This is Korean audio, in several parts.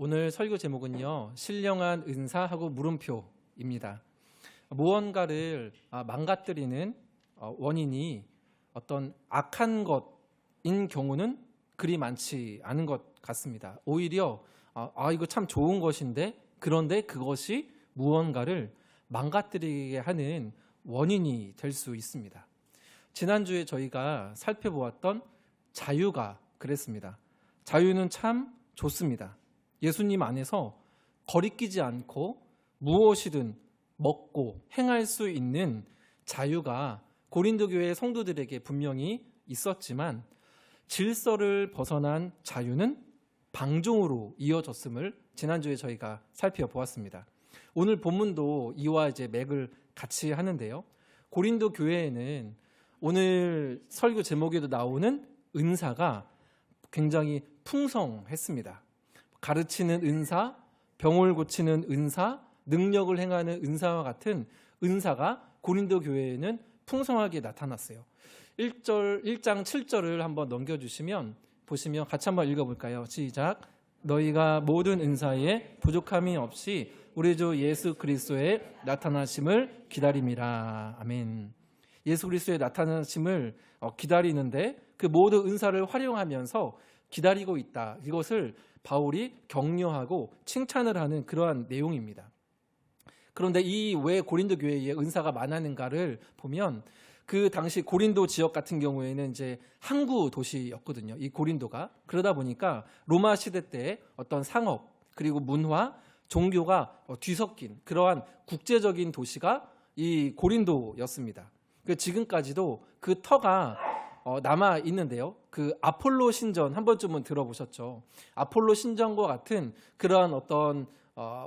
오늘 설교 제목은요, 신령한 은사하고 물음표입니다. 무언가를 망가뜨리는 원인이 어떤 악한 것인 경우는 그리 많지 않은 것 같습니다. 오히려 이거 참 좋은 것인데, 그런데 그것이 무언가를 망가뜨리게 하는 원인이 될 수 있습니다. 지난주에 저희가 살펴보았던 자유가 그랬습니다. 자유는 참 좋습니다. 예수님 안에서 거리끼지 않고 무엇이든 먹고 행할 수 있는 자유가 고린도 교회 성도들에게 분명히 있었지만, 질서를 벗어난 자유는 방종으로 이어졌음을 지난주에 저희가 살펴보았습니다. 오늘 본문도 이와 이제 맥을 같이 하는데요. 고린도 교회에는 오늘 설교 제목에도 나오는 은사가 굉장히 풍성했습니다. 가르치는 은사, 병을 고치는 은사, 능력을 행하는 은사와 같은 은사가 고린도 교회에는 풍성하게 나타났어요. 1장 7절을 한번 넘겨주시면 보시면 같이 한번 읽어볼까요? 시작. 너희가 모든 은사에 부족함이 없이 우리 주 예수 그리스도의 나타나심을 기다림이라. 아멘. 예수 그리스도의 나타나심을 기다리는데 그 모든 은사를 활용하면서 기다리고 있다. 이것을 바울이 격려하고 칭찬을 하는 그러한 내용입니다. 그런데 이 왜 고린도 교회에 은사가 많았는가를 보면, 그 당시 고린도 지역 같은 경우에는 이제 항구 도시였거든요. 이 고린도가. 그러다 보니까 로마 시대 때 어떤 상업 그리고 문화, 종교가 뒤섞인 그러한 국제적인 도시가 이 고린도였습니다. 지금까지도 그 터가 남아 있는데요. 그 아폴로 신전 한 번쯤은 들어보셨죠? 아폴로 신전과 같은 그러한 어떤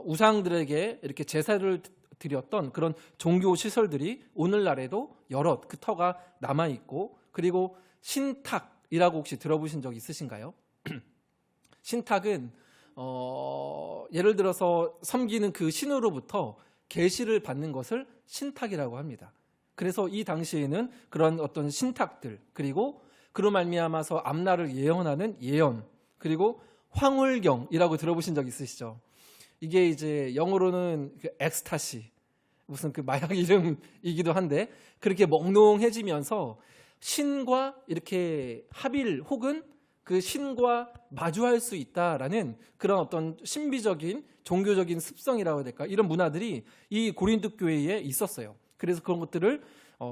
우상들에게 이렇게 제사를 드렸던 그런 종교 시설들이 오늘날에도 여럿 그 터가 남아 있고, 그리고 신탁이라고 혹시 들어보신 적 있으신가요? 신탁은 예를 들어서 섬기는 그 신으로부터 계시를 받는 것을 신탁이라고 합니다. 그래서 이 당시에는 그런 어떤 신탁들, 그리고 그로 말미암아서 앞날을 예언하는 예언, 그리고 황홀경이라고 들어보신 적 있으시죠? 이게 이제 영어로는 그 엑스타시, 무슨 그 마약 이름이기도 한데, 그렇게 몽롱해지면서 신과 이렇게 합일 혹은 그 신과 마주할 수 있다라는 그런 어떤 신비적인 종교적인 습성이라고 해야 될까? 이런 문화들이 이 고린도 교회에 있었어요. 그래서 그런 것들을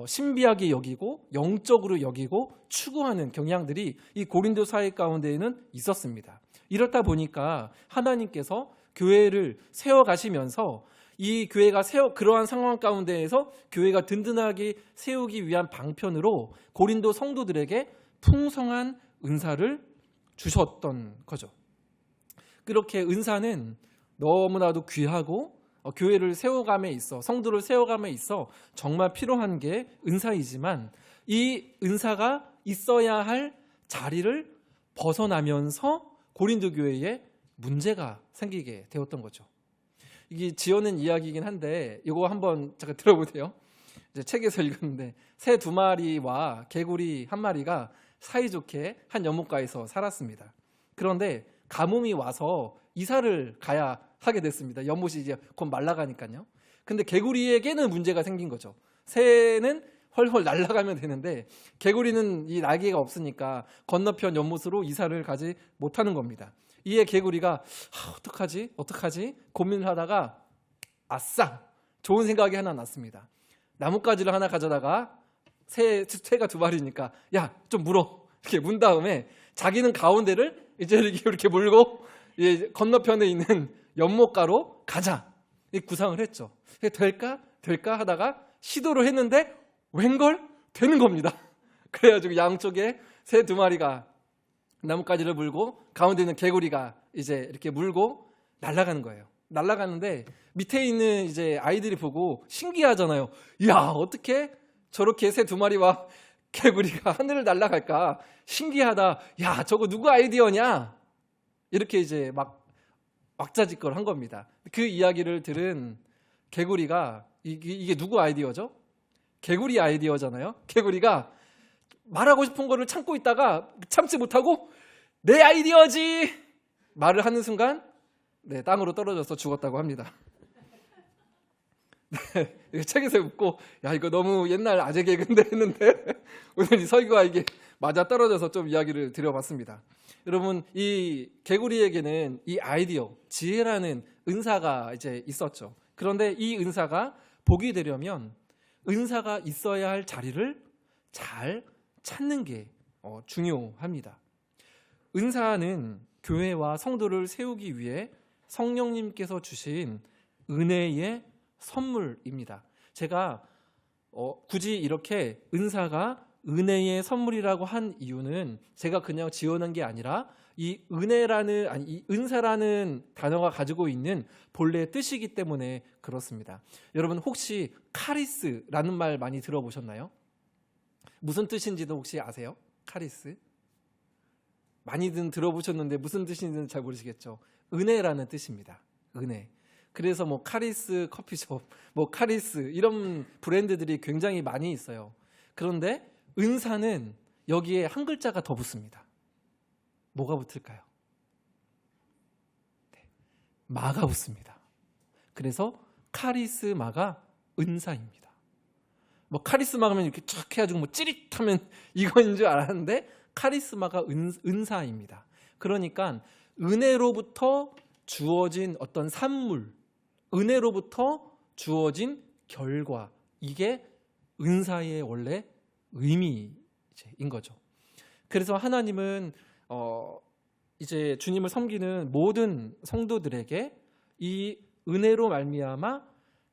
신비하게 여기고 영적으로 여기고 추구하는 경향들이 이 고린도 사회 가운데에는 있었습니다. 이렇다 보니까 하나님께서 교회를 세워가시면서 이 교회가 그러한 상황 가운데에서 교회가 든든하게 세우기 위한 방편으로 고린도 성도들에게 풍성한 은사를 주셨던 거죠. 그렇게 은사는 너무나도 귀하고 교회를 세워감에 있어, 성도를 세워감에 있어 정말 필요한 게 은사이지만, 이 은사가 있어야 할 자리를 벗어나면서 고린도 교회에 문제가 생기게 되었던 거죠. 이게 지어낸 이야기이긴 한데 이거 한번 잠깐 들어보세요. 이제 책에서 읽었는데, 새 2마리와 개구리 1마리가 사이좋게 한 연못가에서 살았습니다. 그런데 가뭄이 와서 이사를 가야 하게 됐습니다. 연못이 이제 곧 말라가니까요. 근데 개구리에게는 문제가 생긴 거죠. 새는 헐헐 날아가면 되는데 개구리는 이 날개가 없으니까 건너편 연못으로 이사를 가지 못하는 겁니다. 이에 개구리가 어떡하지 고민을 하다가 아싸! 좋은 생각이 하나 났습니다. 나뭇가지를 하나 가져다가 새가 2마리니까 야, 좀 물어. 이렇게 문 다음에 자기는 가운데를 이제 이렇게 물고 건너편에 있는 연못가로 가자. 이 구상을 했죠. 될까 하다가 시도를 했는데 웬걸 되는 겁니다. 그래가지고 양쪽에 새 2마리가 나뭇가지를 물고 가운데 있는 개구리가 이제 이렇게 물고 날아가는 거예요. 날아가는데 밑에 있는 이제 아이들이 보고 신기하잖아요. 이야, 어떻게 저렇게 새 2마리와 개구리가 하늘을 날아갈까? 신기하다. 야, 저거 누구 아이디어냐? 이렇게 이제 막 왁자지껄 한 겁니다. 그 이야기를 들은 개구리가 이게 누구 아이디어죠? 개구리 아이디어잖아요. 개구리가 말하고 싶은 거를 참고 있다가 참지 못하고 내 아이디어지 말을 하는 순간 네, 땅으로 떨어져서 죽었다고 합니다. 네, 이거 책에서 웃고 야 이거 너무 옛날 아재 개그인데 했는데 오늘 이 설교와 이게 맞아 떨어져서 좀 이야기를 드려봤습니다. 여러분 이 개구리에게는 이 아이디어, 지혜라는 은사가 이제 있었죠. 그런데 이 은사가 복이 되려면 은사가 있어야 할 자리를 잘 찾는 게 중요합니다. 은사는 교회와 성도를 세우기 위해 성령님께서 주신 은혜의 선물입니다. 제가 굳이 이렇게 은사가 은혜의 선물이라고 한 이유는 제가 그냥 지어낸 게 아니라 이 은혜라는 이 은사라는 단어가 가지고 있는 본래의 뜻이기 때문에 그렇습니다. 여러분 혹시 카리스라는 말 많이 들어보셨나요? 무슨 뜻인지도 혹시 아세요? 카리스? 많이들 들어보셨는데 무슨 뜻인지는 잘 모르시겠죠. 은혜라는 뜻입니다. 은혜. 그래서 뭐 카리스 커피숍, 뭐 카리스 이런 브랜드들이 굉장히 많이 있어요. 그런데 은사는 여기에 한 글자가 더 붙습니다. 뭐가 붙을까요? 네, 마가 붙습니다. 그래서 카리스마가 은사입니다. 뭐 카리스마 하면 이렇게 쫙 해가지고 뭐 찌릿하면 이건 줄 알았는데 카리스마가 은사입니다. 그러니까 은혜로부터 주어진 어떤 산물, 은혜로부터 주어진 결과, 이게 은사의 원래 의미인 거죠. 그래서 하나님은 이제 주님을 섬기는 모든 성도들에게 이 은혜로 말미암아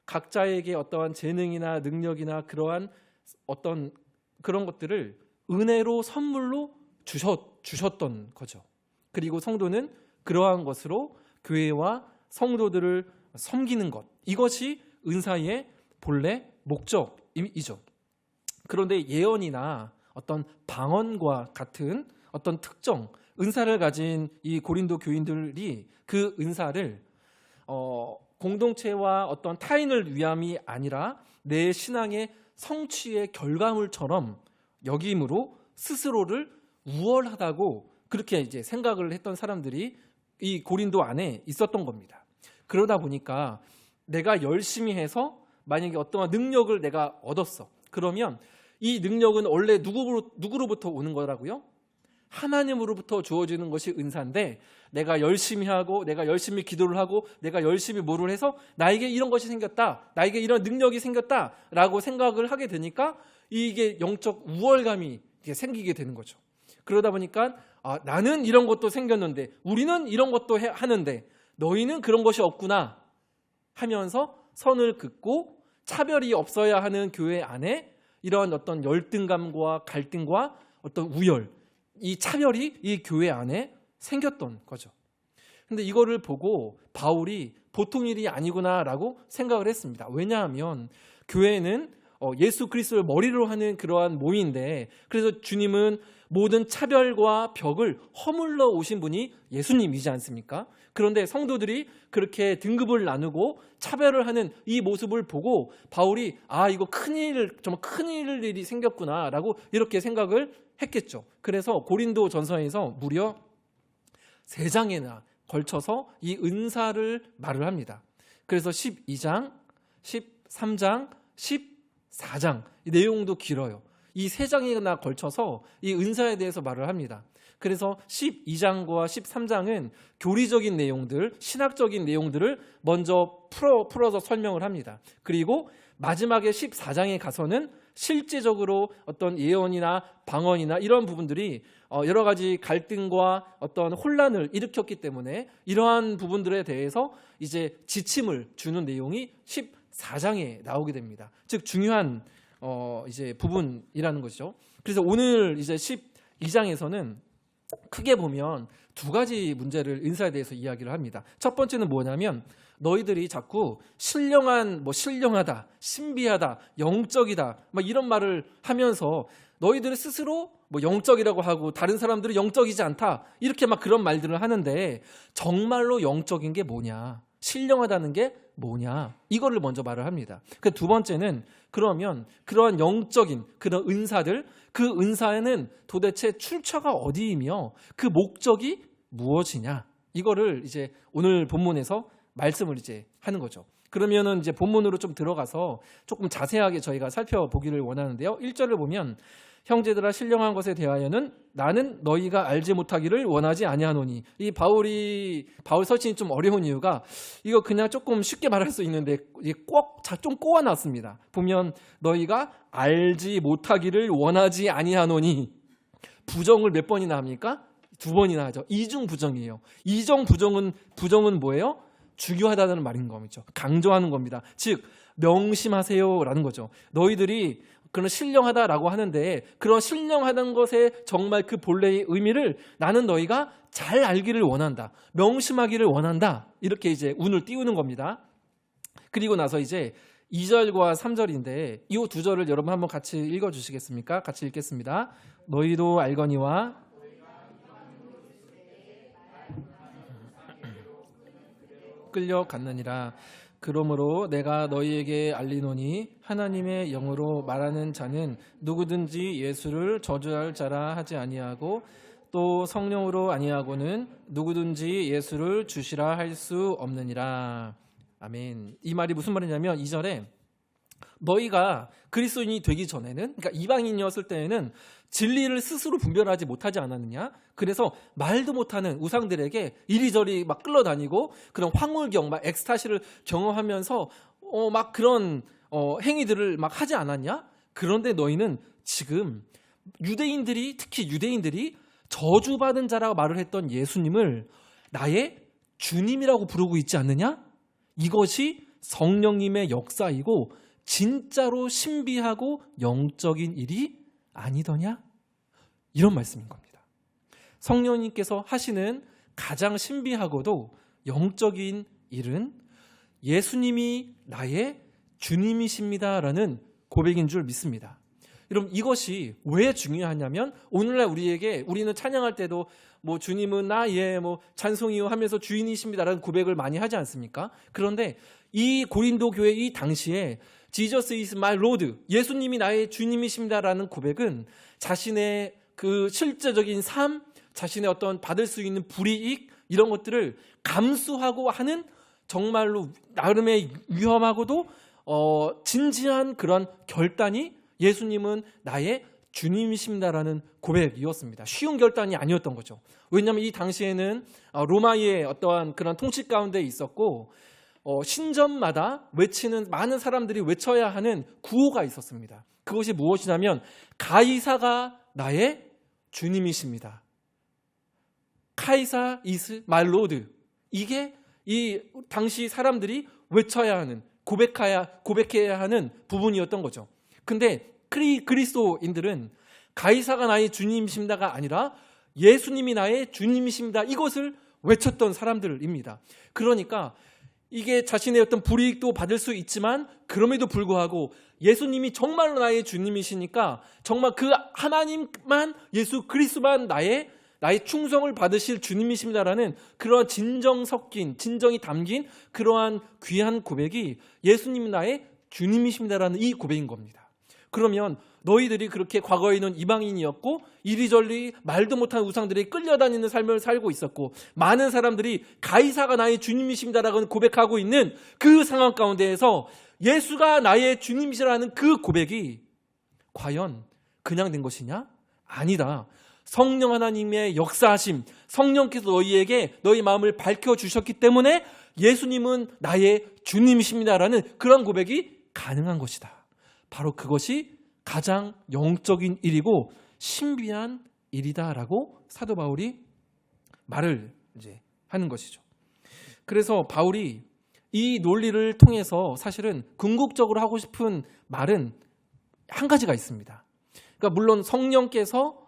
각자에게 어떠한 재능이나 능력이나 그러한 어떤 그런 것들을 은혜로 선물로 주셨던 거죠. 그리고 성도는 그러한 것으로 교회와 성도들을 섬기는 것, 이것이 은사의 본래 목적이죠. 그런데 예언이나 어떤 방언과 같은 어떤 특정 은사를 가진 이 고린도 교인들이 그 은사를 공동체와 어떤 타인을 위함이 아니라 내 신앙의 성취의 결과물처럼 여김으로 스스로를 우월하다고 그렇게 이제 생각을 했던 사람들이 이 고린도 안에 있었던 겁니다. 그러다 보니까 내가 열심히 해서 만약에 어떠한 능력을 내가 얻었어. 그러면 이 능력은 원래 누구로부터 오는 거라고요? 하나님으로부터 주어지는 것이 은사인데 내가 열심히 하고 내가 열심히 기도를 하고 내가 열심히 뭐를 해서 나에게 이런 것이 생겼다. 나에게 이런 능력이 생겼다라고 생각을 하게 되니까 이게 영적 우월감이 생기게 되는 거죠. 그러다 보니까 나는 이런 것도 생겼는데 우리는 이런 것도 하는데 너희는 그런 것이 없구나 하면서 선을 긋고 차별이 없어야 하는 교회 안에 이런 어떤 열등감과 갈등과 어떤 우열, 이 차별이 이 교회 안에 생겼던 거죠. 근데 이거를 보고 바울이 보통 일이 아니구나라고 생각을 했습니다. 왜냐하면 교회는 예수 그리스도를 머리로 하는 그러한 모임인데 그래서 주님은 모든 차별과 벽을 허물러 오신 분이 예수님이지 않습니까? 그런데 성도들이 그렇게 등급을 나누고 차별을 하는 이 모습을 보고 바울이 이거 정말 큰일 일이 생겼구나라고 이렇게 생각을 했겠죠. 그래서 고린도 전서에서 무려 3장에나 걸쳐서 이 은사를 말을 합니다. 그래서 12장, 13장, 14장 이 내용도 길어요. 이 3장에나 걸쳐서 이 은사에 대해서 말을 합니다. 그래서 12장과 13장은 교리적인 내용들, 신학적인 내용들을 먼저 풀어서 설명을 합니다. 그리고 마지막에 14장에 가서는 실제적으로 어떤 예언이나 방언이나 이런 부분들이 여러 가지 갈등과 어떤 혼란을 일으켰기 때문에 이러한 부분들에 대해서 이제 지침을 주는 내용이 14장에 나오게 됩니다. 즉 중요한 이제 부분이라는 것이죠. 그래서 오늘 이제 12장에서는 크게 보면 2가지 문제를 은사에 대해서 이야기를 합니다. 첫 번째는 뭐냐면 너희들이 자꾸 신령하다, 신비하다, 영적이다 막 이런 말을 하면서 너희들 스스로 영적이라고 하고 다른 사람들은 영적이지 않다 이렇게 막 그런 말들을 하는데 정말로 영적인 게 뭐냐, 신령하다는 게 뭐냐 이거를 먼저 말을 합니다. 그 두 번째는 그러면 그러한 영적인 그런 은사들, 그 은사에는 도대체 출처가 어디이며 그 목적이 무엇이냐 이거를 이제 오늘 본문에서 말씀을 이제 하는 거죠. 그러면은 이제 본문으로 좀 들어가서 조금 자세하게 저희가 살펴보기를 원하는데요. 1절을 보면 형제들아 신령한 것에 대하여는 나는 너희가 알지 못하기를 원하지 아니하노니. 이 바울 서신이 좀 어려운 이유가 이거 그냥 조금 쉽게 말할 수 있는데 꼭 좀 꼬아놨습니다. 보면 너희가 알지 못하기를 원하지 아니하노니 부정을 몇 번이나 합니까? 2번이나 하죠. 이중 부정이에요. 이중 부정은 뭐예요? 중요하다는 말인 거죠. 강조하는 겁니다. 즉 명심하세요라는 거죠. 너희들이 그런 신령하다라고 하는데 그런 신령하다는 것에 정말 그 본래의 의미를 나는 너희가 잘 알기를 원한다. 명심하기를 원한다. 이렇게 이제 운을 띄우는 겁니다. 그리고 나서 이제 2절과 3절인데 이 두 절을 여러분 한번 같이 읽어주시겠습니까? 같이 읽겠습니다. 너희도 알거니와 끌려갔느니라. 그러므로 내가 너희에게 알리노니 하나님의 영으로 말하는 자는 누구든지 예수를 저주할 자라 하지 아니하고 또 성령으로 아니하고는 누구든지 예수를 주시라 할 수 없느니라. 아멘. 이 말이 무슨 말이냐면 2절에 너희가 그리스도인이 되기 전에는, 그러니까 이방인이었을 때에는 진리를 스스로 분별하지 못하지 않았느냐? 그래서 말도 못하는 우상들에게 이리저리 막 끌려다니고 그런 황홀경, 막 엑스타시를 경험하면서 막 그런 행위들을 막 하지 않았냐? 그런데 너희는 지금 유대인들이, 특히 유대인들이 저주받은 자라고 말을 했던 예수님을 나의 주님이라고 부르고 있지 않느냐? 이것이 성령님의 역사이고 진짜로 신비하고 영적인 일이 아니더냐? 이런 말씀인 겁니다. 성령님께서 하시는 가장 신비하고도 영적인 일은 예수님이 나의 주님이십니다라는 고백인 줄 믿습니다. 여러분 이것이 왜 중요하냐면 오늘날 우리는 찬양할 때도 뭐 주님은 나의 뭐 찬송이요 하면서 주인이십니다라는 고백을 많이 하지 않습니까? 그런데 이 고린도 교회 이 당시에 Jesus is my Lord, 예수님이 나의 주님이십니다라는 고백은 자신의 그 실제적인 삶, 자신의 어떤 받을 수 있는 불이익 이런 것들을 감수하고 하는 정말로 나름의 위험하고도 진지한 그런 결단이 예수님은 나의 주님이십니다라는 고백이었습니다. 쉬운 결단이 아니었던 거죠. 왜냐하면 이 당시에는 로마의 어떠한 그런 통치 가운데 있었고 신전마다 외치는 많은 사람들이 외쳐야 하는 구호가 있었습니다. 그것이 무엇이냐면 가이사가 나의 주님이십니다. 카이사 is my Lord. 이게 이 당시 사람들이 외쳐야 하는 고백해야 하는 부분이었던 거죠. 근데 그리스도인들은 가이사가 나의 주님이십니다가 아니라 예수님이 나의 주님이십니다. 이것을 외쳤던 사람들입니다. 그러니까 이게 자신의 어떤 불이익도 받을 수 있지만 그럼에도 불구하고 예수님이 정말로 나의 주님이시니까 정말 그 하나님만 예수 그리스도만 나의 충성을 받으실 주님이십니다라는 그러한 진정이 담긴 그러한 귀한 고백이 예수님이 나의 주님이십니다라는 이 고백인 겁니다. 그러면 너희들이 그렇게 과거에는 이방인이었고 이리저리 말도 못하는 우상들이 끌려다니는 삶을 살고 있었고 많은 사람들이 가이사가 나의 주님이십니다라고 고백하고 있는 그 상황 가운데에서 예수가 나의 주님이시라는 그 고백이 과연 그냥 된 것이냐? 아니다. 성령 하나님의 역사하심, 성령께서 너희에게 너희 마음을 밝혀주셨기 때문에 예수님은 나의 주님이십니다라는 그런 고백이 가능한 것이다. 바로 그것이 가장 영적인 일이고 신비한 일이다라고 사도 바울이 말을 이제 하는 것이죠. 그래서 바울이 이 논리를 통해서 사실은 궁극적으로 하고 싶은 말은 한 가지가 있습니다. 그러니까 물론 성령께서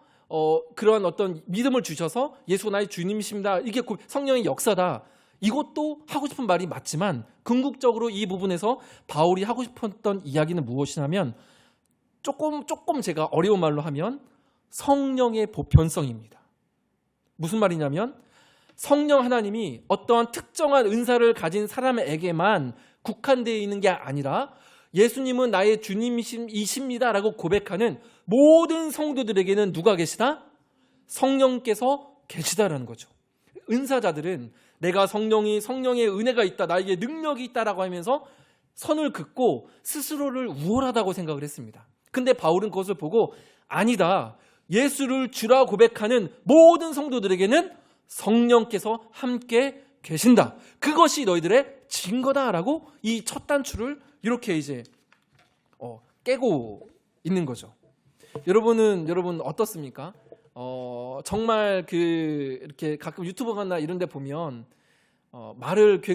그런 어떤 믿음을 주셔서 예수 나의 주님이십니다. 이게 성령의 역사다. 이것도 하고 싶은 말이 맞지만 궁극적으로 이 부분에서 바울이 하고 싶었던 이야기는 무엇이냐면 조금 제가 어려운 말로 하면 성령의 보편성입니다. 무슨 말이냐면 성령 하나님이 어떠한 특정한 은사를 가진 사람에게만 국한되어 있는 게 아니라 예수님은 나의 주님이십니다라고 고백하는 모든 성도들에게는 누가 계시다? 성령께서 계시다라는 거죠. 은사자들은 내가 성령의 은혜가 있다, 나에게 능력이 있다라고 하면서 선을 긋고 스스로를 우월하다고 생각을 했습니다. 근데 바울은 그것을 보고 아니다, 예수를 주라 고백하는 모든 성도들에게는 성령께서 함께 계신다, 그것이 너희들의 증거다라고 이 첫 단추를 이렇게 이제 깨고 있는 거죠. 여러분 어떻습니까? 정말 이렇게 가끔 유튜브나 이런 데 보면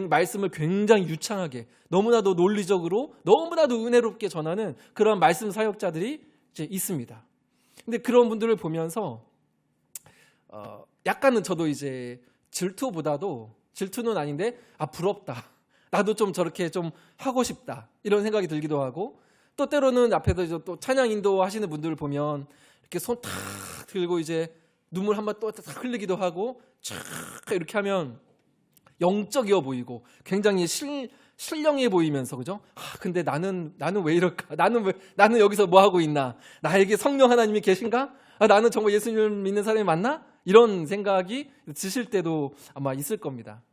말씀을 굉장히 유창하게, 너무나도 논리적으로, 너무나도 은혜롭게 전하는 그런 말씀 사역자들이 이제 있습니다. 근데 그런 분들을 보면서 약간은 저도 이제 질투는 아닌데 부럽다, 나도 좀 저렇게 좀 하고 싶다, 이런 생각이 들기도 하고, 또 때로는 앞에서 또 찬양 인도하시는 분들을 보면 이렇게 손 탁 들고 이제 눈물 한번 또 탁 흘리기도 하고 촥 이렇게 하면 영적이어 보이고 굉장히 신령해 보이면서, 그죠? 근데 나는 왜 이럴까? 나는 여기서 뭐 하고 있나? 나에게 성령 하나님이 계신가? 나는 정말 예수님을 믿는 사람이 맞나? 이런 생각이 드실 때도 아마 있을 겁니다.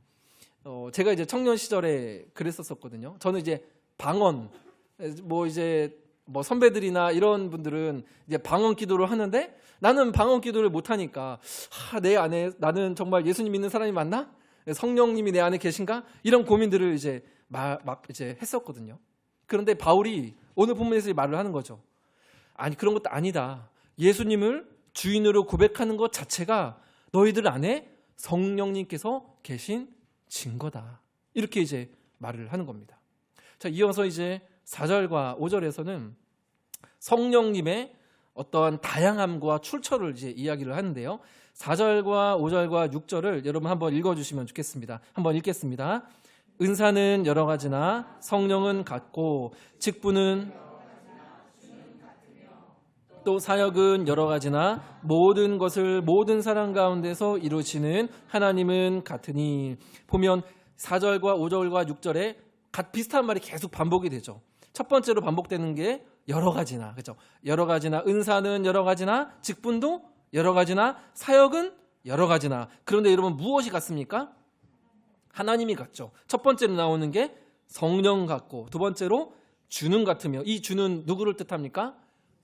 제가 이제 청년 시절에 그랬었거든요. 저는 이제 방언, 선배들이나 이런 분들은 이제 방언 기도를 하는데 나는 방언 기도를 못 하니까 내 안에 나는 정말 예수님 믿는 사람이 맞나? 성령님이 내 안에 계신가? 이런 고민들을 이제 이제 했었거든요. 그런데 바울이 오늘 본문에서 말을 하는 거죠. 아니, 그런 것도 아니다. 예수님을 주인으로 고백하는 것 자체가 너희들 안에 성령님께서 계신 증거다, 이렇게 이제 말을 하는 겁니다. 자, 이어서 이제 4절과 5절에서는 성령님의 어떠한 다양함과 출처를 이제 이야기를 하는데요. 4절과 5절과 6절을 여러분 한번 읽어주시면 좋겠습니다. 한번 읽겠습니다. 은사는 여러 가지나 성령은 같고 직분은 또 사역은 여러 가지나 모든 것을 모든 사람 가운데서 이루시는 하나님은 같으니. 보면 4절과 5절과 6절에 비슷한 말이 계속 반복이 되죠. 첫 번째로 반복되는 게 여러 가지나, 그렇죠? 여러 가지나, 은사는 여러 가지나, 직분도 여러 가지나, 사역은 여러 가지나. 그런데 여러분 무엇이 같습니까? 하나님이 같죠. 첫 번째로 나오는 게 성령 같고, 두 번째로 주는 같으며, 이 주는 누구를 뜻합니까?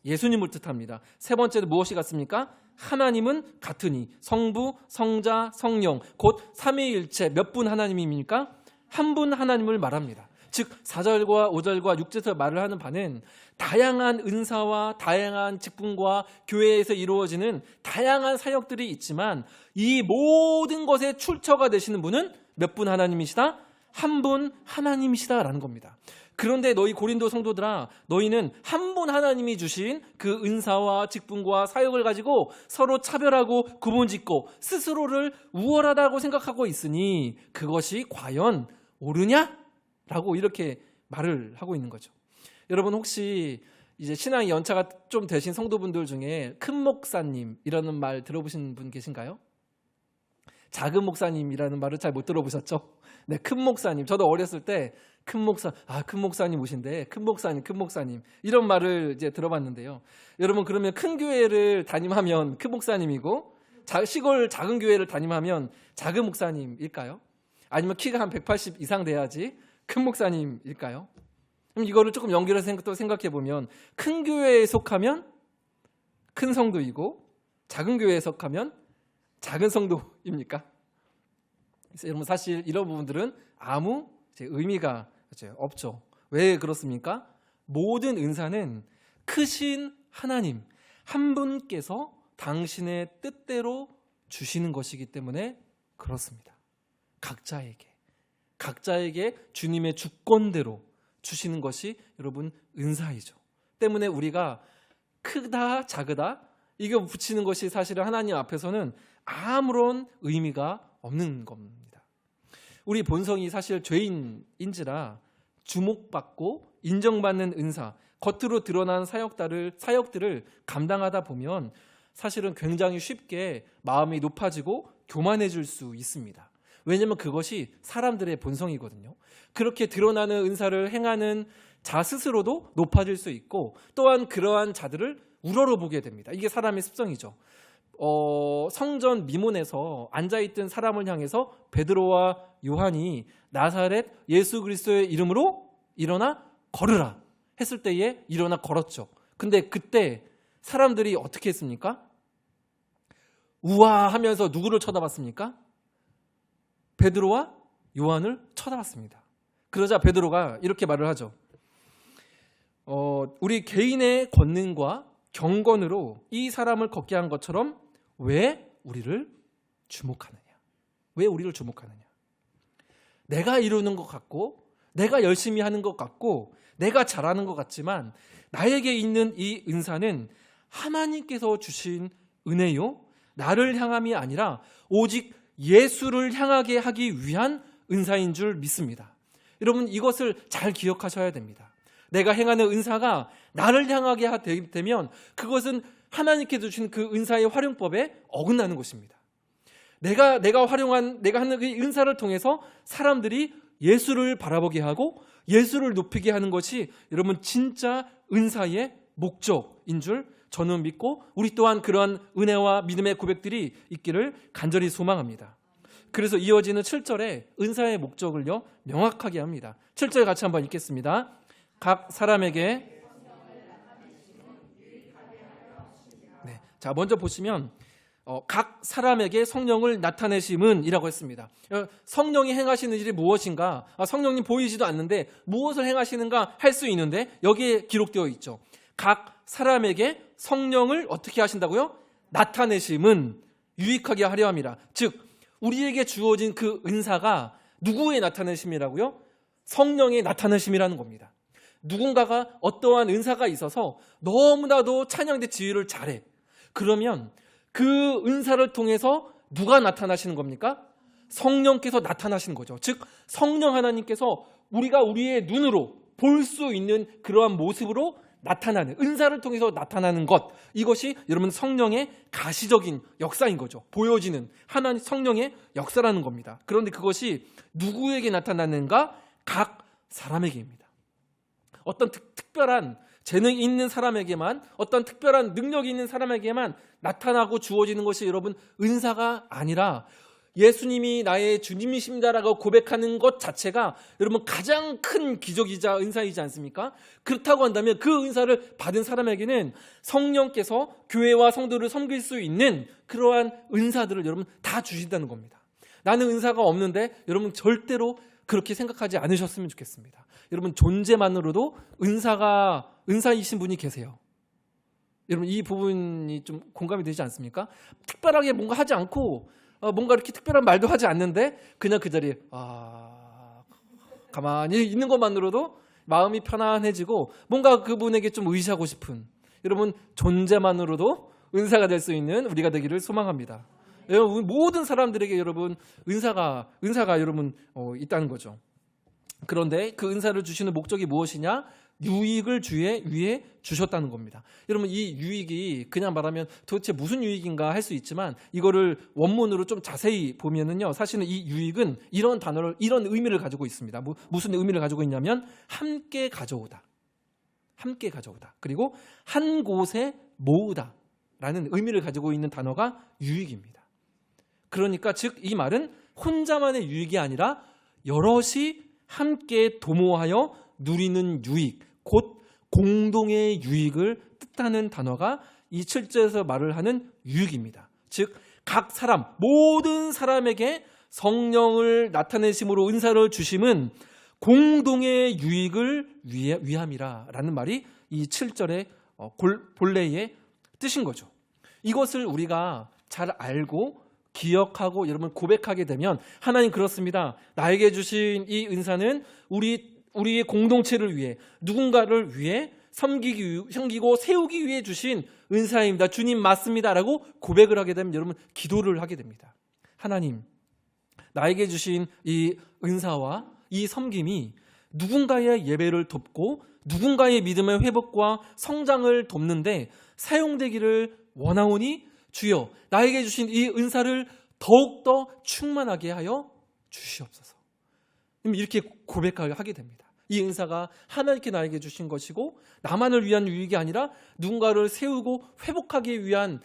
예수님을 뜻합니다. 세 번째로 무엇이 같습니까? 하나님은 같으니. 성부, 성자, 성령, 곧 삼위일체. 몇 분 하나님입니까? 한 분 하나님을 말합니다. 즉 4절과 5절과 6절에서 말을 하는 바는 다양한 은사와 다양한 직분과 교회에서 이루어지는 다양한 사역들이 있지만 이 모든 것의 출처가 되시는 분은 몇 분 하나님이시다? 한 분 하나님이시다라는 겁니다. 그런데 너희 고린도 성도들아, 너희는 한 분 하나님이 주신 그 은사와 직분과 사역을 가지고 서로 차별하고 구분짓고 스스로를 우월하다고 생각하고 있으니 그것이 과연 옳으냐? 라고 이렇게 말을 하고 있는 거죠. 여러분 혹시 이제 신앙의 연차가 좀 되신 성도분들 중에 큰 목사님이라는 말 들어보신 분 계신가요? 작은 목사님이라는 말을 잘 못 들어보셨죠? 네, 큰 목사님. 저도 어렸을 때 큰 목사님 오신데 큰 목사님 이런 말을 이제 들어봤는데요. 여러분 그러면 큰 교회를 담임하면 큰 목사님이고 시골 작은 교회를 담임하면 작은 목사님일까요? 아니면 키가 한 180 이상 돼야지 큰 목사님일까요? 그럼 이거를 조금 연결해서 또 생각해 보면 큰 교회에 속하면 큰 성도이고 작은 교회에 속하면 작은 성도입니까? 그래서 여러분 사실 이런 부분들은 아무 의미가 없죠. 왜 그렇습니까? 모든 은사는 크신 하나님 한 분께서 당신의 뜻대로 주시는 것이기 때문에 그렇습니다. 각자에게 주님의 주권대로 주시는 것이 여러분 은사이죠. 때문에 우리가 크다 작으다 이거 붙이는 것이 사실은 하나님 앞에서는 아무런 의미가 없는 겁니다. 우리 본성이 사실 죄인인지라 주목받고 인정받는 은사, 겉으로 드러난 사역들을 감당하다 보면 사실은 굉장히 쉽게 마음이 높아지고 교만해질 수 있습니다. 왜냐하면 그것이 사람들의 본성이거든요. 그렇게 드러나는 은사를 행하는 자 스스로도 높아질 수 있고 또한 그러한 자들을 우러러보게 됩니다. 이게 사람의 습성이죠. 성전 미문에서 앉아있던 사람을 향해서 베드로와 요한이 나사렛 예수 그리스도의 이름으로 일어나 걸으라 했을 때에 일어나 걸었죠. 근데 그때 사람들이 어떻게 했습니까? 우아하면서 누구를 쳐다봤습니까? 베드로와 요한을 쳐다봤습니다. 그러자 베드로가 이렇게 말을 하죠. 우리 개인의 권능과 경건으로 이 사람을 걷게 한 것처럼 왜 우리를 주목하느냐? 왜 우리를 주목하느냐? 내가 이루는 것 같고 내가 열심히 하는 것 같고 내가 잘하는 것 같지만 나에게 있는 이 은사는 하나님께서 주신 은혜요, 나를 향함이 아니라 오직 예수를 향하게 하기 위한 은사인 줄 믿습니다. 여러분, 이것을 잘 기억하셔야 됩니다. 내가 행하는 은사가 나를 향하게 되면 그것은 하나님께 주신 그 은사의 활용법에 어긋나는 것입니다. 내가 하는 그 은사를 통해서 사람들이 예수를 바라보게 하고 예수를 높이게 하는 것이 여러분 진짜 은사의 목적인 줄 저는 믿고 우리 또한 그러한 은혜와 믿음의 고백들이 있기를 간절히 소망합니다. 그래서 이어지는 7절에 은사의 목적을요 명확하게 합니다. 7절 같이 한번 읽겠습니다. 각 사람에게 자, 먼저 보시면 각 사람에게 성령을 나타내심은 이라고 했습니다. 성령이 행하시는 일이 무엇인가? 성령님 보이지도 않는데 무엇을 행하시는가 할 수 있는데 여기에 기록되어 있죠. 각 사람에게 성령을 어떻게 하신다고요? 나타내심은 유익하게 하려 함이라. 즉 우리에게 주어진 그 은사가 누구의 나타내심이라고요? 성령의 나타내심이라는 겁니다. 누군가가 어떠한 은사가 있어서 너무나도 찬양대 지휘를 잘해. 그러면 그 은사를 통해서 누가 나타나시는 겁니까? 성령께서 나타나시는 거죠. 즉 성령 하나님께서 우리가 우리의 눈으로 볼 수 있는 그러한 모습으로 나타나는, 은사를 통해서 나타나는 것, 이것이 여러분 성령의 가시적인 역사인 거죠. 보여지는 하나님 성령의 역사라는 겁니다. 그런데 그것이 누구에게 나타나는가? 각 사람에게입니다. 어떤 특별한 재능이 있는 사람에게만, 어떤 특별한 능력이 있는 사람에게만 나타나고 주어지는 것이 여러분 은사가 아니라 예수님이 나의 주님이십니다라고 고백하는 것 자체가 여러분 가장 큰 기적이자 은사이지 않습니까? 그렇다고 한다면 그 은사를 받은 사람에게는 성령께서 교회와 성도를 섬길 수 있는 그러한 은사들을 여러분 다 주신다는 겁니다. 나는 은사가 없는데 여러분 절대로 그렇게 생각하지 않으셨으면 좋겠습니다. 여러분 존재만으로도 은사이신 분이 계세요. 여러분 이 부분이 좀 공감이 되지 않습니까? 특별하게 뭔가 하지 않고 뭔가 이렇게 특별한 말도 하지 않는데 그냥 그 자리에 가만히 있는 것만으로도 마음이 편안해지고 뭔가 그분에게 좀 의지하고 싶은, 여러분 존재만으로도 은사가 될 수 있는 우리가 되기를 소망합니다. 여러분 모든 사람들에게 여러분 은사가 여러분 있다는 거죠. 그런데 그 은사를 주시는 목적이 무엇이냐? 유익을 위해 주셨다는 겁니다. 여러분 이 유익이 그냥 말하면 도대체 무슨 유익인가 할 수 있지만 이거를 원문으로 좀 자세히 보면은요, 사실은 이 유익은 이런 의미를 가지고 있습니다. 무슨 의미를 가지고 있냐면 함께 가져오다, 그리고 한 곳에 모으다라는 의미를 가지고 있는 단어가 유익입니다. 그러니까 즉 이 말은 혼자만의 유익이 아니라 여럿이 함께 도모하여 누리는 유익, 곧 공동의 유익을 뜻하는 단어가 이 7절에서 말을 하는 유익입니다. 즉 각 사람, 모든 사람에게 성령을 나타내심으로 은사를 주심은 공동의 유익을 위함이라 라는 말이 이 7절의 본래의 뜻인 거죠. 이것을 우리가 잘 알고 기억하고 여러분 고백하게 되면 하나님 그렇습니다. 나에게 주신 이 은사는 우리의 공동체를 위해, 누군가를 위해 섬기고 세우기 위해 주신 은사입니다. 주님 맞습니다 라고 고백을 하게 되면 여러분 기도를 하게 됩니다. 하나님, 나에게 주신 이 은사와 이 섬김이 누군가의 예배를 돕고 누군가의 믿음의 회복과 성장을 돕는데 사용되기를 원하오니 주여 나에게 주신 이 은사를 더욱더 충만하게 하여 주시옵소서. 이렇게 고백을 하게 됩니다. 이 은사가 하나님께 나에게 주신 것이고 나만을 위한 유익이 아니라 누군가를 세우고 회복하기 위한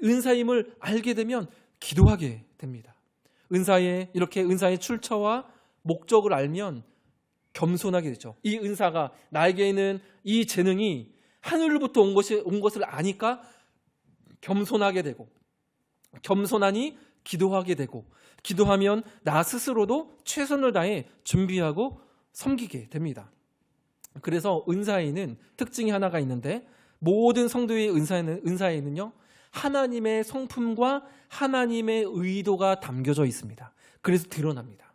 은사임을 알게 되면 기도하게 됩니다. 이렇게 은사의 출처와 목적을 알면 겸손하게 되죠. 이 은사가 나에게 있는 이 재능이 하늘로부터 온 것을 아니까 겸손하게 되고, 겸손하니 기도하게 되고, 기도하면 나 스스로도 최선을 다해 준비하고 섬기게 됩니다. 그래서 은사에는 특징이 하나가 있는데, 모든 성도의 은사에는요 하나님의 성품과 하나님의 의도가 담겨져 있습니다. 그래서 드러납니다.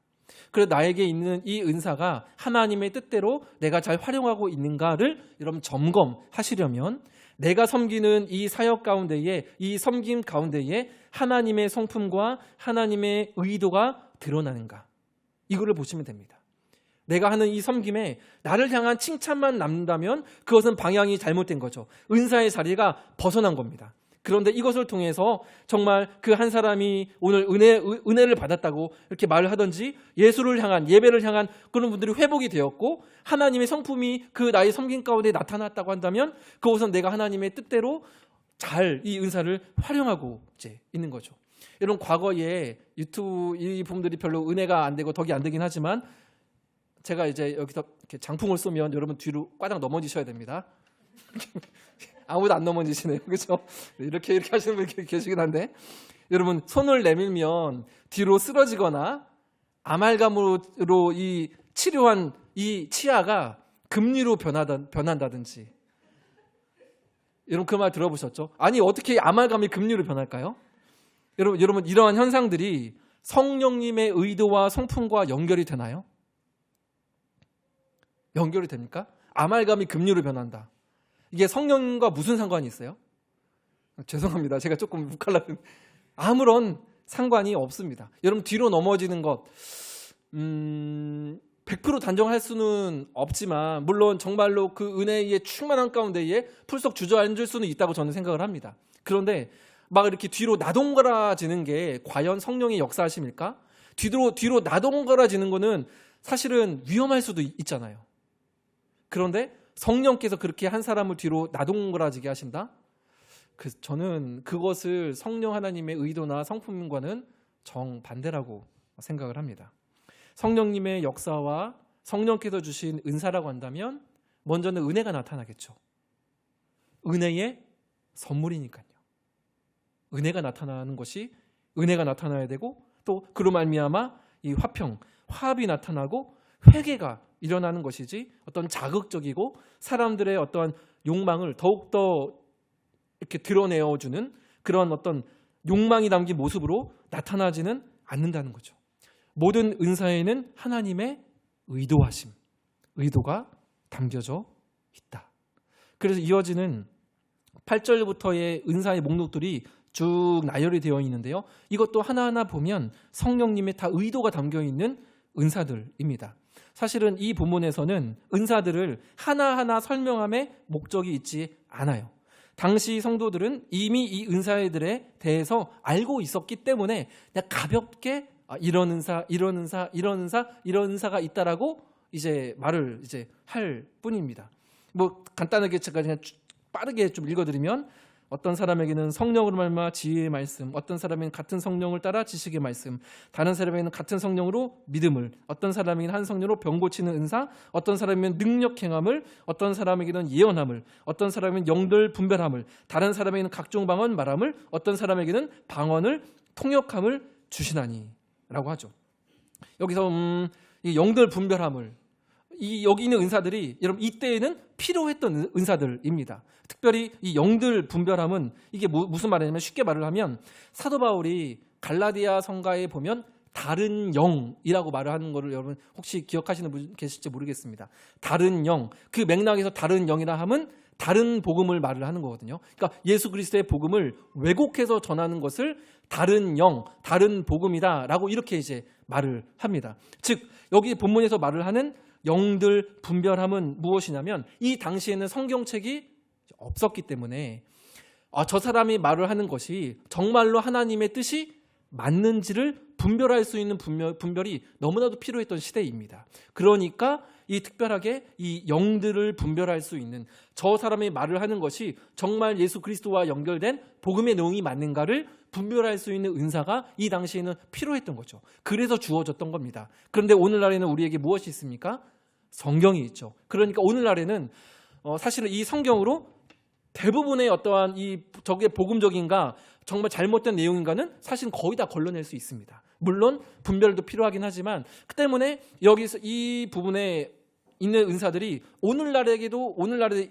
그래서 나에게 있는 이 은사가 하나님의 뜻대로 내가 잘 활용하고 있는가를 여러분 점검하시려면, 내가 섬기는 이 사역 가운데에, 이 섬김 가운데에 하나님의 성품과 하나님의 의도가 드러나는가, 이거를 보시면 됩니다. 내가 하는 이 섬김에 나를 향한 칭찬만 남는다면 그것은 방향이 잘못된 거죠. 은사의 자리가 벗어난 겁니다. 그런데 이것을 통해서 정말 그 한 사람이 오늘 은혜를 받았다고 이렇게 말을 하든지, 예수를 향한, 예배를 향한 그런 분들이 회복이 되었고 하나님의 성품이 그 나의 섬김 가운데 나타났다고 한다면, 그것은 내가 하나님의 뜻대로 잘 이 은사를 활용하고 이제 있는 거죠. 여러분, 과거에 유튜브 이 부분들이 별로 은혜가 안 되고 덕이 안 되긴 하지만, 제가 이제 여기서 이렇게 장풍을 쏘면 여러분 뒤로 꽈당 넘어지셔야 됩니다. 아무도 안 넘어지시네요. 그렇죠? 이렇게 하시는 분이 계시긴 한데, 여러분 손을 내밀면 뒤로 쓰러지거나 아말감으로 이 치료한 이 치아가 금리로 변한다든지, 여러분 그 말 들어보셨죠? 아니 어떻게 아말감이 금리로 변할까요? 여러분 이러한 현상들이 성령님의 의도와 성품과 연결이 되나요? 연결이 됩니까? 아말감이 금리로 변한다. 이게 성령과 무슨 상관이 있어요? 죄송합니다. 제가 조금 욱하려는, 아무런 상관이 없습니다. 여러분 뒤로 넘어지는 것 100% 단정할 수는 없지만, 물론 정말로 그 은혜의 충만한 가운데에 풀썩 주저앉을 수는 있다고 저는 생각을 합니다. 그런데 막 이렇게 뒤로 나동거라지는 게 과연 성령의 역사하심일까? 뒤로 나동거라지는 거는 사실은 위험할 수도 있잖아요. 그런데 성령께서 그렇게 한 사람을 뒤로 나동거라지게 하신다? 저는 그것을 성령 하나님의 의도나 성품과는 정반대라고 생각을 합니다. 성령님의 역사와 성령께서 주신 은사라고 한다면 먼저는 은혜가 나타나겠죠. 은혜의 선물이니까요. 은혜가 나타나는 것이, 은혜가 나타나야 되고, 또 그로 말미암아 이 화합이 나타나고 회개가 일어나는 것이지, 어떤 자극적이고 사람들의 어떤 욕망을 더욱더 이렇게 드러내어주는 그런 어떤 욕망이 담긴 모습으로 나타나지는 않는다는 거죠. 모든 은사에는 하나님의 의도하심, 의도가 담겨져 있다. 그래서 이어지는 8절부터의 은사의 목록들이 쭉 나열이 되어 있는데요, 이것도 하나하나 보면 성령님의 다 의도가 담겨 있는 은사들입니다. 사실은 이 본문에서는 은사들을 하나하나 설명함에 목적이 있지 않아요. 당시 성도들은 이미 이 은사들에 대해서 알고 있었기 때문에 그냥 가볍게 이런 은사, 이런 은사, 이런 은사, 이런 은사가 있다라고 이제 말을 이제 할 뿐입니다. 뭐 간단하게 제가 그냥 빠르게 좀 읽어드리면, 어떤 사람에게는 성령으로 말미암아 지혜의 말씀, 어떤 사람에게는 같은 성령을 따라 지식의 말씀, 다른 사람에게는 같은 성령으로 믿음을, 어떤 사람에게는 한 성령으로 병 고치는 은사, 어떤 사람에게는 능력 행함을, 어떤 사람에게는 예언함을, 어떤 사람에게는 영들 분별함을, 다른 사람에게는 각종 방언 말함을, 어떤 사람에게는 방언을 통역함을 주시나니 라고 하죠. 여기서 이 영들 분별함을, 여기 있는 은사들이 여러분 이때에는 필요했던 은사들입니다. 특별히 이 영들 분별함은 이게 무슨 말이냐면, 쉽게 말을 하면 사도 바울이 갈라디아 성가에 보면 다른 영이라고 말을 하는 거를 여러분 혹시 기억하시는 분 계실지 모르겠습니다. 다른 영, 그 맥락에서 다른 영이라 함은 다른 복음을 말을 하는 거거든요. 그러니까 예수 그리스도의 복음을 왜곡해서 전하는 것을 다른 영, 다른 복음이다라고 이렇게 이제 말을 합니다. 즉 여기 본문에서 말을 하는 영들 분별함은 무엇이냐면, 이 당시에는 성경책이 없었기 때문에 저 사람이 말을 하는 것이 정말로 하나님의 뜻이 맞는지를 분별할 수 있는 분별이 너무나도 필요했던 시대입니다. 그러니까 이 특별하게 이 영들을 분별할 수 있는, 저 사람의 말을 하는 것이 정말 예수 그리스도와 연결된 복음의 내용이 맞는가를 분별할 수 있는 은사가 이 당시에는 필요했던 거죠. 그래서 주어졌던 겁니다. 그런데 오늘날에는 우리에게 무엇이 있습니까? 성경이 있죠. 그러니까 오늘날에는 사실은 이 성경으로 대부분의 어떠한 저게 복음적인가 정말 잘못된 내용인가는 사실 거의 다 걸러낼 수 있습니다. 물론 분별도 필요하긴 하지만, 그 때문에 여기서 이 부분에 있는 은사들이 오늘날에도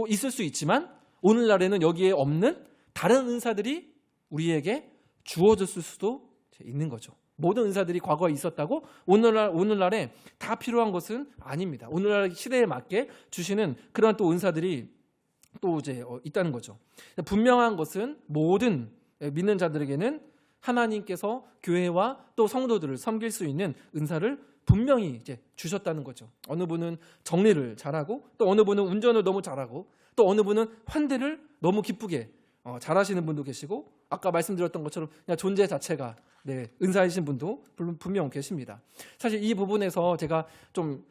있을 수 있지만, 오늘날에는 여기에 없는 다른 은사들이 우리에게 주어졌을 수도 있는 거죠. 모든 은사들이 과거에 있었다고 오늘날에 다 필요한 것은 아닙니다. 오늘날 시대에 맞게 주시는 그런 또 은사들이 또 이제 있다는 거죠. 분명한 것은 모든 믿는 자들에게는 하나님께서 교회와 또 성도들을 섬길 수 있는 은사를 분명히 이제 주셨다는 거죠. 어느 분은 정리를 잘하고, 또 어느 분은 운전을 너무 잘하고, 또 어느 분은 환대를 너무 기쁘게 잘하시는 분도 계시고, 아까 말씀드렸던 것처럼 그냥 존재 자체가 은사이신 분도 분명 계십니다. 사실 이 부분에서 제가 좀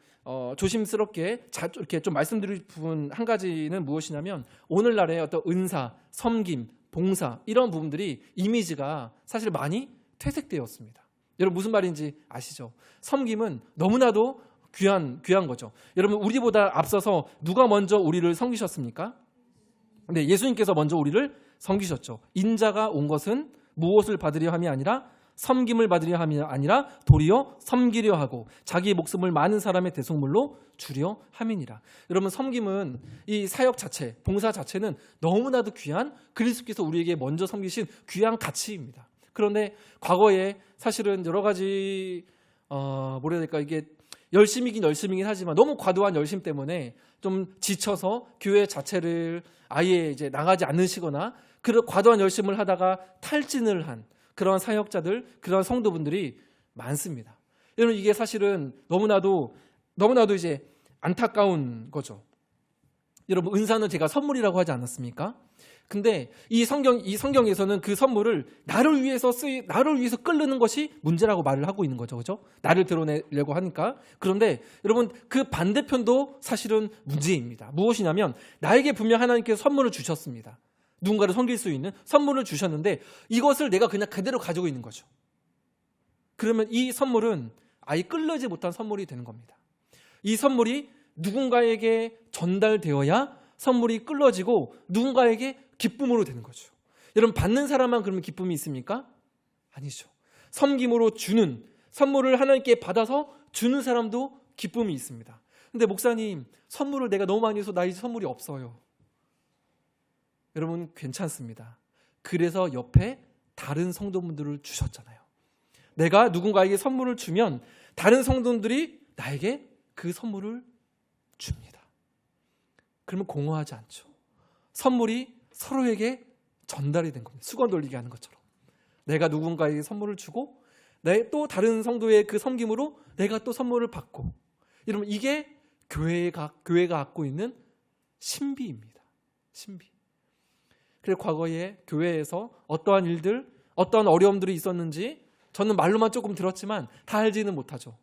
조심스럽게 이렇게 좀 말씀드릴 부분 한 가지는 무엇이냐면, 오늘날의 어떤 은사, 섬김, 봉사 이런 부분들이 이미지가 사실 많이 퇴색되었습니다. 여러분 무슨 말인지 아시죠? 섬김은 너무나도 귀한 거죠. 여러분 우리보다 앞서서 누가 먼저 우리를 섬기셨습니까? 네, 예수님께서 먼저 우리를 섬기셨죠. 인자가 온 것은 무엇을 받으려 함이 아니라 섬김을 받으려 함이 아니라 도리어 섬기려 하고 자기의 목숨을 많은 사람의 대속물로 주려 함이니라. 여러분 섬김은 이 사역 자체, 봉사 자체는 너무나도 귀한, 그리스도께서 우리에게 먼저 섬기신 귀한 가치입니다. 그런데 과거에 사실은 여러 가지 뭐라 해야 될까, 이게 열심이긴 하지만 너무 과도한 열심 때문에 좀 지쳐서 교회 자체를 아예 이제 나가지 않으시거나 그런 과도한 열심을 하다가 탈진을 한 그런 사역자들, 그런 성도분들이 많습니다. 여러분 이게 사실은 너무나도 이제 안타까운 거죠. 여러분 은사는 제가 선물이라고 하지 않았습니까? 근데 이 성경에서는 그 선물을 나를 위해서 끌르는 것이 문제라고 말을 하고 있는 거죠. 그죠? 나를 드러내려고 하니까. 그런데 여러분 그 반대편도 사실은 문제입니다. 무엇이냐면 나에게 분명 하나님께서 선물을 주셨습니다. 누군가를 섬길 수 있는 선물을 주셨는데 이것을 내가 그냥 그대로 가지고 있는 거죠. 그러면 이 선물은 아예 끌르지 못한 선물이 되는 겁니다. 이 선물이 누군가에게 전달되어야 선물이 끌어지고 누군가에게 기쁨으로 되는 거죠. 여러분 받는 사람만 그러면 기쁨이 있습니까? 아니죠. 섬김으로 주는, 선물을 하나님께 받아서 주는 사람도 기쁨이 있습니다. 근데 목사님 선물을 내가 너무 많이 해서 나 이제 선물이 없어요. 여러분 괜찮습니다. 그래서 옆에 다른 성도분들을 주셨잖아요. 내가 누군가에게 선물을 주면 다른 성도들이 나에게 그 선물을 줍니다. 그러면 공허하지 않죠. 선물이 서로에게 전달이 된 겁니다. 수건 돌리게 하는 것처럼. 내가 누군가에게 선물을 주고 또 다른 성도의 그 섬김으로 내가 또 선물을 받고. 여러분 이게 교회가 갖고 있는 신비입니다. 신비. 그래서 과거에 교회에서 어떠한 일들, 어떠한 어려움들이 있었는지 저는 말로만 조금 들었지만 다 알지는 못하죠.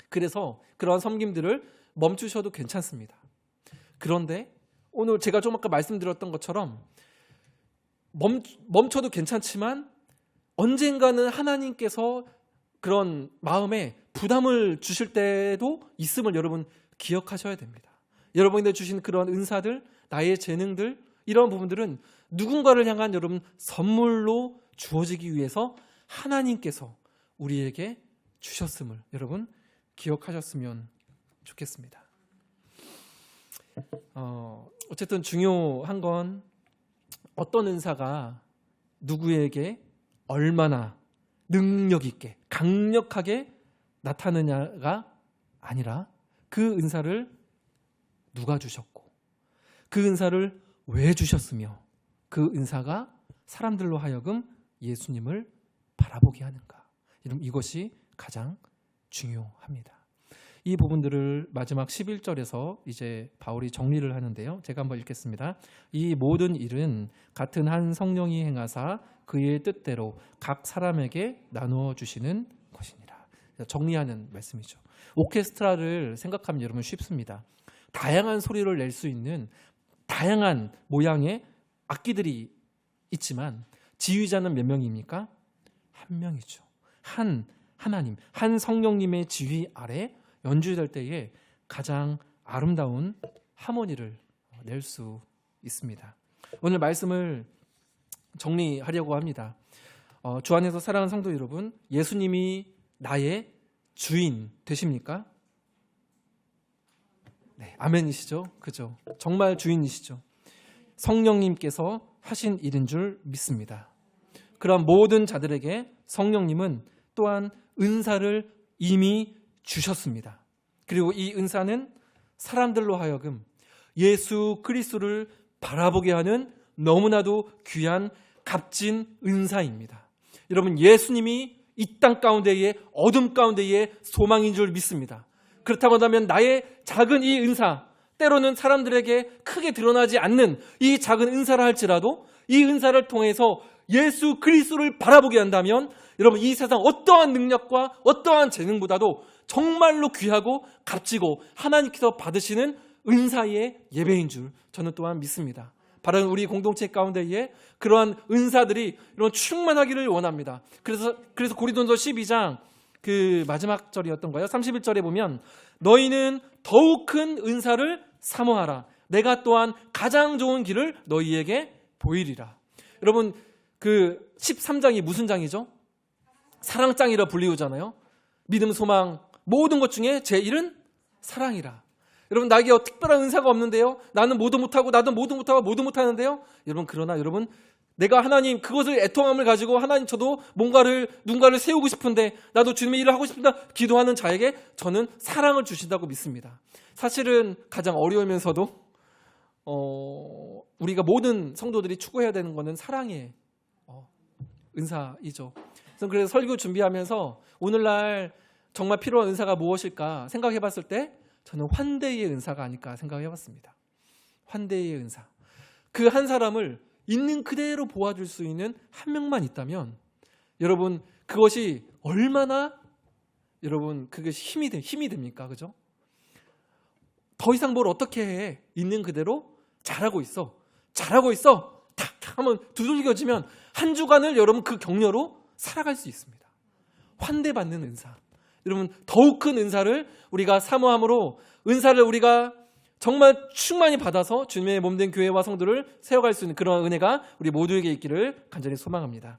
그래서 그러한 섬김들을 멈추셔도 괜찮습니다. 그런데 오늘 제가 좀 아까 말씀드렸던 것처럼 멈춰도 괜찮지만 언젠가는 하나님께서 그런 마음에 부담을 주실 때도 있음을 여러분 기억하셔야 됩니다. 여러분이 주신 그런 은사들, 나의 재능들, 이런 부분들은 누군가를 향한 여러분 선물로 주어지기 위해서 하나님께서 우리에게 주셨음을 여러분 기억하셨으면 좋겠습니다. 어쨌든 중요한 건 어떤 은사가 누구에게 얼마나 능력 있게 강력하게 나타나느냐가 아니라 그 은사를 누가 주셨고 그 은사를 왜 주셨으며 그 은사가 사람들로 하여금 예수님을 바라보게 하는가. 이것이 가장 중요합니다. 이 부분들을 마지막 11절에서 이제 바울이 정리를 하는데요. 제가 한번 읽겠습니다. 이 모든 일은 같은 한 성령이 행하사 그의 뜻대로 각 사람에게 나누어 주시는 것이니라. 정리하는 말씀이죠. 오케스트라를 생각하면 여러분 쉽습니다. 다양한 소리를 낼 수 있는 다양한 모양의 악기들이 있지만 지휘자는 몇 명입니까? 한 명이죠. 하나님, 한 성령님의 지휘 아래 연주될 때에 가장 아름다운 하모니를 낼 수 있습니다. 오늘 말씀을 정리하려고 합니다. 주 안에서 사랑하는 성도 여러분, 예수님이 나의 주인 되십니까? 네, 아멘이시죠? 그죠? 정말 주인이시죠? 성령님께서 하신 일인 줄 믿습니다. 그런 모든 자들에게 성령님은 또한 은사를 이미 주셨습니다. 그리고 이 은사는 사람들로 하여금 예수 그리스도를 바라보게 하는 너무나도 귀한 값진 은사입니다. 여러분, 예수님이 이 땅 가운데의 어둠 가운데의 소망인 줄 믿습니다. 그렇다고 한다면 나의 작은 이 은사, 때로는 사람들에게 크게 드러나지 않는 이 작은 은사라 할지라도 이 은사를 통해서 예수 그리스도를 바라보게 한다면 여러분, 이 세상 어떠한 능력과 어떠한 재능보다도 정말로 귀하고 값지고 하나님께서 받으시는 은사의 예배인 줄 저는 또한 믿습니다. 바로 우리 공동체 가운데에 그러한 은사들이 이런 충만하기를 원합니다. 그래서 고린도전서 12장 그 마지막 절이었던가요? 31절에 보면 너희는 더욱 큰 은사를 사모하라. 내가 또한 가장 좋은 길을 너희에게 보이리라. 여러분, 그 13장이 무슨 장이죠? 사랑장이라 불리우잖아요. 믿음, 소망, 모든 것 중에 제1은 사랑이라. 여러분, 나에게 특별한 은사가 없는데요. 나는 모두 못하고 나도 모두 못하고 모두 못하는데요. 여러분, 그러나 여러분, 내가 하나님 그것을 애통함을 가지고 하나님 저도 누군가를 세우고 싶은데 나도 주님의 일을 하고 싶다 기도하는 자에게 저는 사랑을 주신다고 믿습니다. 사실은 가장 어려우면서도 우리가 모든 성도들이 추구해야 되는 것은 사랑의 은사이죠. 그래서 설교 준비하면서 오늘날 정말 필요한 은사가 무엇일까 생각해봤을 때 저는 환대의 은사가 아닐까 생각해봤습니다. 환대의 은사. 그 한 사람을 있는 그대로 보아줄 수 있는 한 명만 있다면 여러분, 그것이 얼마나 여러분 그것이 힘이 됩니까? 그죠? 더 이상 뭘 어떻게 해? 있는 그대로 잘하고 있어. 탁 하면 두들겨지면 한 주간을 여러분 그 격려로 살아갈 수 있습니다. 환대받는 은사. 여러분, 더욱 큰 은사를 우리가 사모함으로 은사를 우리가 정말 충만히 받아서 주님의 몸된 교회와 성도를 세워갈 수 있는 그런 은혜가 우리 모두에게 있기를 간절히 소망합니다.